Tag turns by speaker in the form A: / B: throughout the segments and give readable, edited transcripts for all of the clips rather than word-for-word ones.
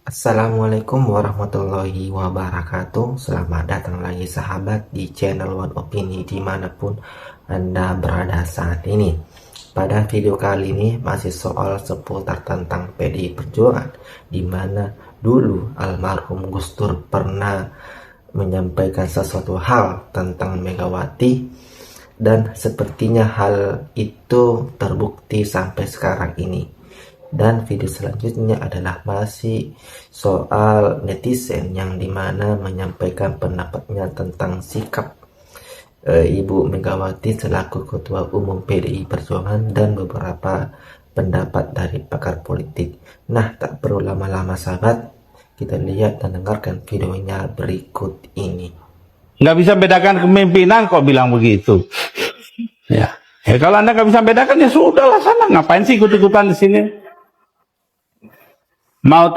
A: Assalamualaikum warahmatullahi wabarakatuh. Selamat datang lagi sahabat di channel One Opini dimanapun Anda berada saat ini. Pada video kali ini masih soal seputar tentang PDI Perjuangan, dimana dulu almarhum Gus Dur pernah menyampaikan sesuatu hal tentang Megawati, dan sepertinya hal itu terbukti sampai sekarang ini. Dan video selanjutnya adalah masih soal netizen yang dimana menyampaikan pendapatnya tentang sikap Ibu Megawati selaku Ketua Umum PDI Perjuangan dan beberapa pendapat dari pakar politik. Nah, tak perlu lama-lama sahabat, kita lihat dan dengarkan videonya berikut ini.
B: Nggak bisa bedakan kepemimpinan kok bilang begitu. Ya kalau Anda nggak bisa bedakan ya sudahlah sana, ngapain sih ikut-ikutan di sini? Mau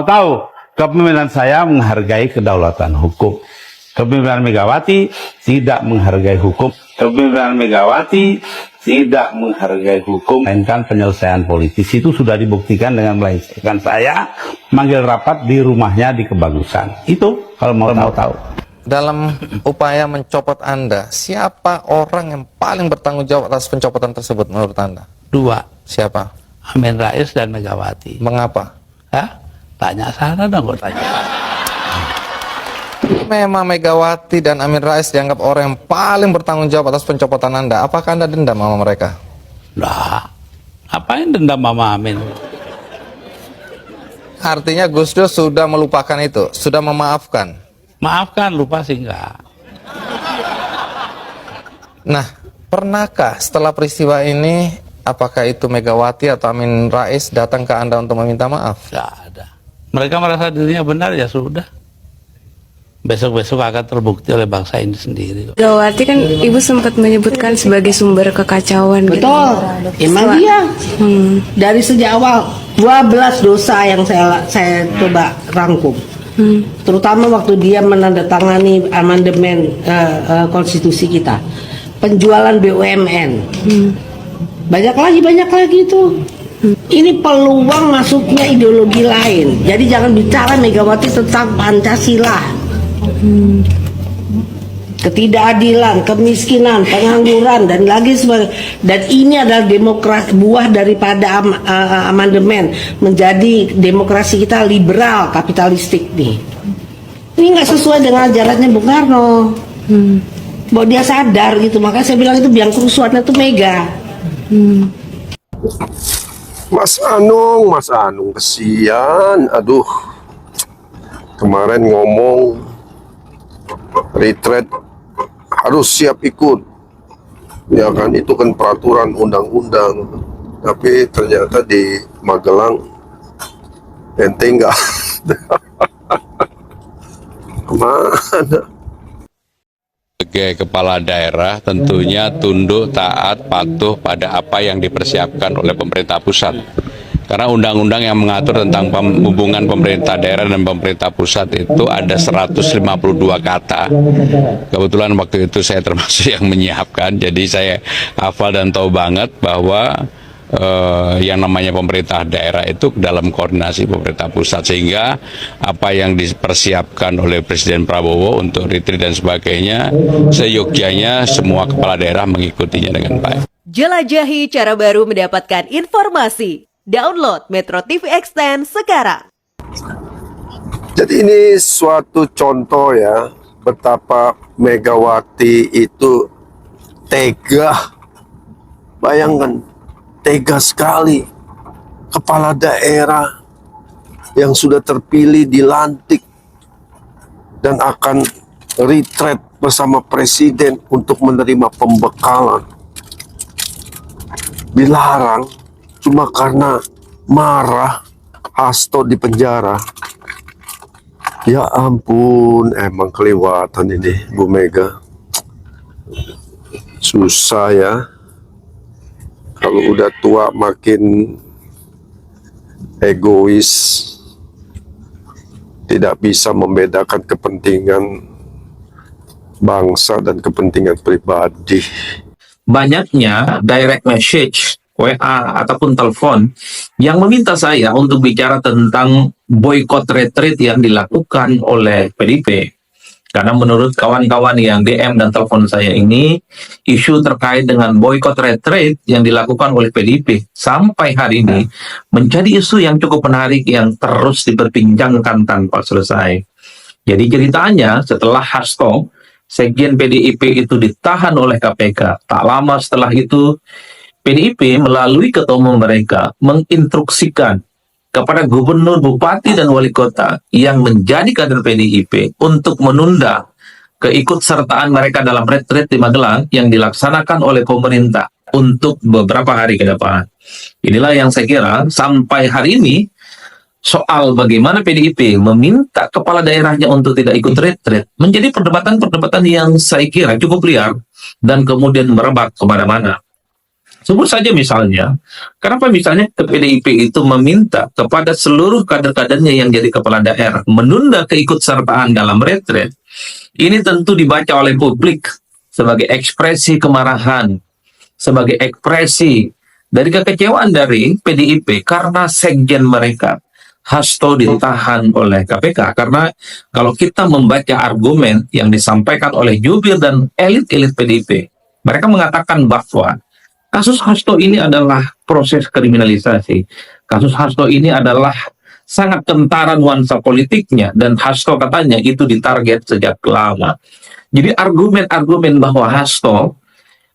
B: tahu kepemimpinan saya menghargai kedaulatan hukum. Kepemimpinan Megawati tidak menghargai hukum. Kepemimpinan Megawati tidak menghargai hukum, melainkan penyelesaian politis. Itu sudah dibuktikan dengan melahirkan saya manggil rapat di rumahnya di Kebagusan. Itu kalau mau tahu.
C: Dalam upaya mencopot Anda, siapa orang yang paling bertanggung jawab atas pencopotan tersebut menurut Anda?
B: Dua,
C: Siapa?
B: Amin Rais dan Megawati.
C: Mengapa?
B: Hah? Tanya sana dong, gue tanya.
C: Memang Megawati dan Amin Rais dianggap orang yang paling bertanggung jawab atas pencopotan Anda. Apakah Anda dendam sama mereka?
B: Nah, apain dendam Mama Amin?
C: Artinya Gus Dur sudah melupakan itu, sudah memaafkan.
B: Maafkan, lupa sih enggak.
C: Nah, pernahkah setelah peristiwa ini, apakah itu Megawati atau Amin Rais datang ke Anda untuk meminta maaf?
B: Enggak ada. Mereka merasa dirinya benar, ya sudah. Besok-besok akan terbukti oleh bangsa ini sendiri.
D: Megawati kan Ibu sempat menyebutkan sebagai sumber kekacauan.
E: Betul, emang dia dari sejak awal 12 dosa yang saya coba rangkum, terutama waktu dia menandatangani amandemen konstitusi kita, penjualan BUMN, banyak lagi itu. Ini peluang masuknya ideologi lain. Jadi jangan bicara Megawati tentang Pancasila. Ketidakadilan, kemiskinan, pengangguran dan lagi sebagainya. Dan ini adalah demokrasi, buah daripada amandemen menjadi demokrasi kita liberal kapitalistik nih. Ini nggak sesuai dengan ajarannya Bung Karno. Bahwa dia sadar gitu, makanya saya bilang itu biang kerusuhannya tuh Mega.
F: Mas Anung kesian. Aduh, kemarin ngomong retreat harus siap ikut, ya kan, itu kan peraturan undang-undang, tapi ternyata di Magelang ente enggak kemana.
G: Sebagai kepala daerah tentunya tunduk, taat, patuh pada apa yang dipersiapkan oleh pemerintah pusat. Karena undang-undang yang mengatur tentang hubungan pemerintah daerah dan pemerintah pusat itu ada 152 kata. Kebetulan waktu itu saya termasuk yang menyiapkan, jadi saya hafal dan tahu banget bahwa yang namanya pemerintah daerah itu dalam koordinasi pemerintah pusat, sehingga apa yang dipersiapkan oleh Presiden Prabowo untuk retreat dan sebagainya, seyogyanya semua kepala daerah mengikutinya dengan baik.
H: Jelajahi cara baru mendapatkan informasi. Download Metro TV Extend sekarang.
F: Jadi ini suatu contoh ya, betapa Megawati itu tega. Bayangkan, tega sekali. Kepala daerah yang sudah terpilih, dilantik, dan akan retreat bersama presiden untuk menerima pembekalan. Dilarang cuma karena marah Hasto di penjara. Ya ampun, emang kelewatan ini Bu Mega. Susah ya. Kalau udah tua makin egois, tidak bisa membedakan kepentingan bangsa dan kepentingan pribadi.
I: Banyaknya direct message WA ataupun telepon yang meminta saya untuk bicara tentang boykot retreat yang dilakukan oleh PDIP. Karena menurut kawan-kawan yang DM dan telepon saya ini, isu terkait dengan boykot retreat yang dilakukan oleh PDIP sampai hari ini menjadi isu yang cukup menarik yang terus diperbincangkan tanpa selesai. Jadi ceritanya setelah Hasto, Sekjen PDIP itu ditahan oleh KPK, tak lama setelah itu PDIP melalui ketua umum mereka menginstruksikan kepada gubernur, bupati, dan wali kota yang menjadi kader PDIP untuk menunda keikutsertaan mereka dalam retreat di Magelang yang dilaksanakan oleh pemerintah untuk beberapa hari ke depan. Inilah yang saya kira sampai hari ini soal bagaimana PDIP meminta kepala daerahnya untuk tidak ikut retreat menjadi perdebatan-perdebatan yang saya kira cukup liar dan kemudian merebak kemana-mana. Sebut saja misalnya, kenapa misalnya ke PDIP itu meminta kepada seluruh kader-kadernya yang jadi kepala daerah menunda keikutsertaan dalam retreat. Ini tentu dibaca oleh publik sebagai ekspresi kemarahan, sebagai ekspresi dari kekecewaan dari PDIP karena sekjen mereka, Hasto, ditahan oleh KPK. Karena kalau kita membaca argumen yang disampaikan oleh jubir dan elit-elit PDIP, mereka mengatakan bahwa kasus Hasto ini adalah proses kriminalisasi. Kasus Hasto ini adalah sangat kentara nuansa politiknya, dan Hasto katanya itu ditarget sejak lama. Jadi argumen-argumen bahwa Hasto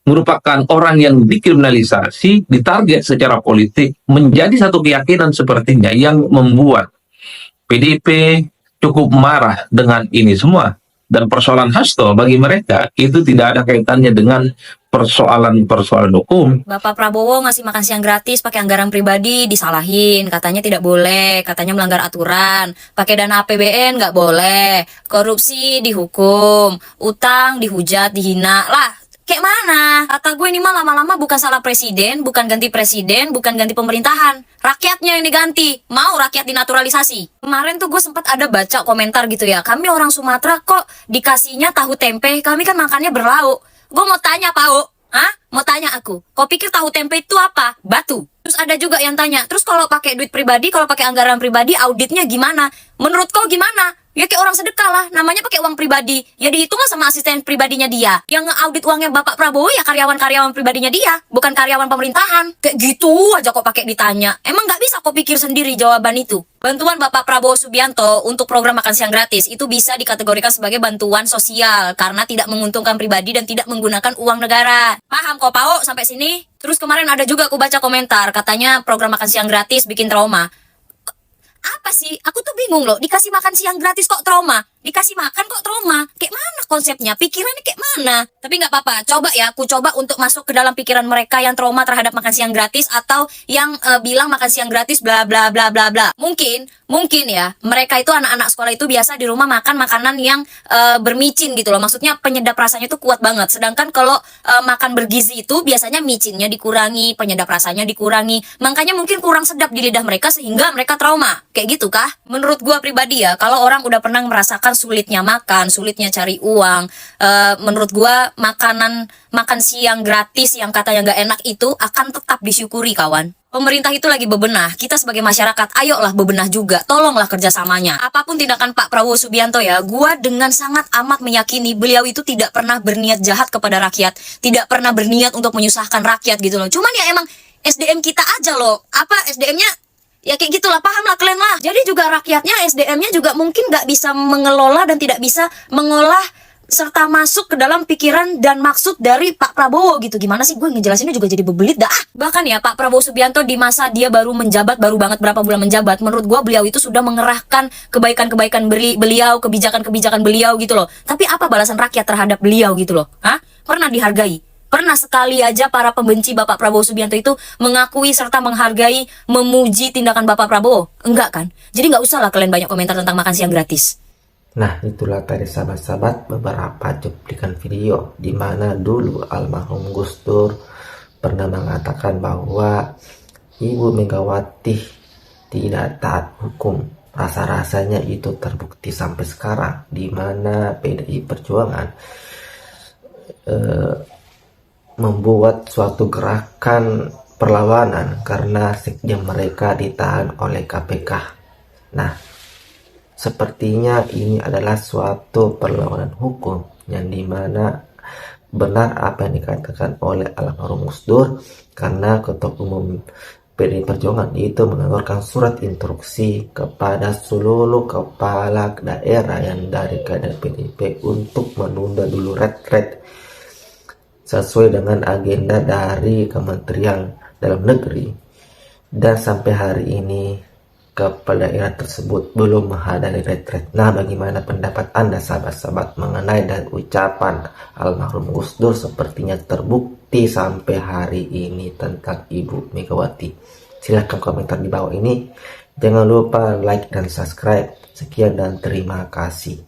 I: merupakan orang yang dikriminalisasi, ditarget secara politik, menjadi satu keyakinan sepertinya yang membuat PDIP cukup marah dengan ini semua. Dan persoalan Hasto bagi mereka itu tidak ada kaitannya dengan persoalan hukum.
J: Bapak Prabowo ngasih makan siang gratis pakai anggaran pribadi disalahin, katanya tidak boleh, katanya melanggar aturan, pakai dana APBN nggak boleh, korupsi dihukum, utang dihujat, dihina lah. Kayak mana? Kata gue ini mah lama-lama bukan salah presiden, bukan ganti presiden, bukan ganti pemerintahan. Rakyatnya yang diganti. Mau rakyat dinaturalisasi. Kemarin tuh gue sempat ada baca komentar gitu ya. Kami orang Sumatera kok dikasihnya tahu tempe, kami kan makannya berlauk. Gue mau tanya Pak, mau tanya aku. Kau pikir tahu tempe itu apa? Batu. Terus ada juga yang tanya, terus kalau pakai duit pribadi, kalau pakai anggaran pribadi, auditnya gimana? Menurut kau gimana? Ya kayak orang sedekah lah, namanya pakai uang pribadi. Ya dihitung lah sama asisten pribadinya dia. Yang nge-audit uangnya Bapak Prabowo ya karyawan-karyawan pribadinya dia, bukan karyawan pemerintahan. Kayak gitu aja kok pakai ditanya. Emang nggak bisa kok pikir sendiri jawaban itu? Bantuan Bapak Prabowo Subianto untuk program makan siang gratis itu bisa dikategorikan sebagai bantuan sosial karena tidak menguntungkan pribadi dan tidak menggunakan uang negara. Paham kok Pao sampai sini? Terus kemarin ada juga aku baca komentar, katanya program makan siang gratis bikin trauma. Apa sih? Aku tuh bingung loh, dikasih makan siang gratis kok trauma? Dikasih makan kok trauma? Kayak mana konsepnya? Pikirannya kayak mana? Tapi nggak apa-apa, coba ya, aku coba untuk masuk ke dalam pikiran mereka yang trauma terhadap makan siang gratis atau yang bilang makan siang gratis bla bla bla bla bla. Mungkin ya, mereka itu anak-anak sekolah itu biasa di rumah makan makanan yang bermicin gitu loh. Maksudnya penyedap rasanya tuh kuat banget. Sedangkan kalau makan bergizi itu biasanya micinnya dikurangi, penyedap rasanya dikurangi. Makanya mungkin kurang sedap di lidah mereka sehingga mereka trauma. Kayak gitu kah? Menurut gua pribadi ya, kalau orang udah pernah merasakan sulitnya makan, sulitnya cari uang, menurut gua makan siang gratis yang katanya nggak enak itu akan tetap disyukuri kawan. Pemerintah itu lagi bebenah, kita sebagai masyarakat ayolah bebenah juga, tolonglah kerjasamanya. Apapun tindakan Pak Prabowo Subianto ya, gua dengan sangat amat meyakini beliau itu tidak pernah berniat jahat kepada rakyat, tidak pernah berniat untuk menyusahkan rakyat gitu loh. Cuman ya emang SDM kita aja loh, SDM-nya ya kayak gitulah, paham lah kalian lah. Jadi juga rakyatnya, SDM-nya juga mungkin nggak bisa mengelola dan tidak bisa mengolah serta masuk ke dalam pikiran dan maksud dari Pak Prabowo gitu. Gimana sih gue ngejelasinnya juga jadi bebelit dah. Bahkan ya Pak Prabowo Subianto di masa dia baru menjabat, baru banget berapa bulan menjabat, menurut gue beliau itu sudah mengerahkan kebaikan-kebaikan beliau, kebijakan-kebijakan beliau gitu loh. Tapi apa balasan rakyat terhadap beliau gitu loh? Pernah dihargai? Pernah sekali aja para pembenci Bapak Prabowo Subianto itu mengakui serta menghargai, memuji tindakan Bapak Prabowo? Enggak kan? Jadi nggak usah lah kalian banyak komentar tentang makan siang gratis.
A: Nah, itulah tadi sahabat-sahabat beberapa cuplikan video di mana dulu almarhum Gus Dur pernah mengatakan bahwa Ibu Megawati tidak taat hukum. Rasa-rasanya itu terbukti sampai sekarang, di mana PDI Perjuangan membuat suatu gerakan perlawanan karena sekjen mereka ditahan oleh KPK. Nah, sepertinya ini adalah suatu perlawanan hukum yang dimana benar apa yang dikatakan oleh almarhum Gus Dur, karena Ketua Umum PDI Perjuangan itu mengeluarkan surat instruksi kepada seluruh kepala daerah yang dari kader PDIP untuk menunda dulu retret sesuai dengan agenda dari Kementerian Dalam Negeri, dan sampai hari ini kepala daerah tersebut belum menghadiri retret. Nah, bagaimana pendapat Anda sahabat-sahabat mengenai dan ucapan almarhum Gus Dur sepertinya terbukti sampai hari ini tentang Ibu Megawati? Silahkan komentar di bawah ini. Jangan lupa like dan subscribe. Sekian dan terima kasih.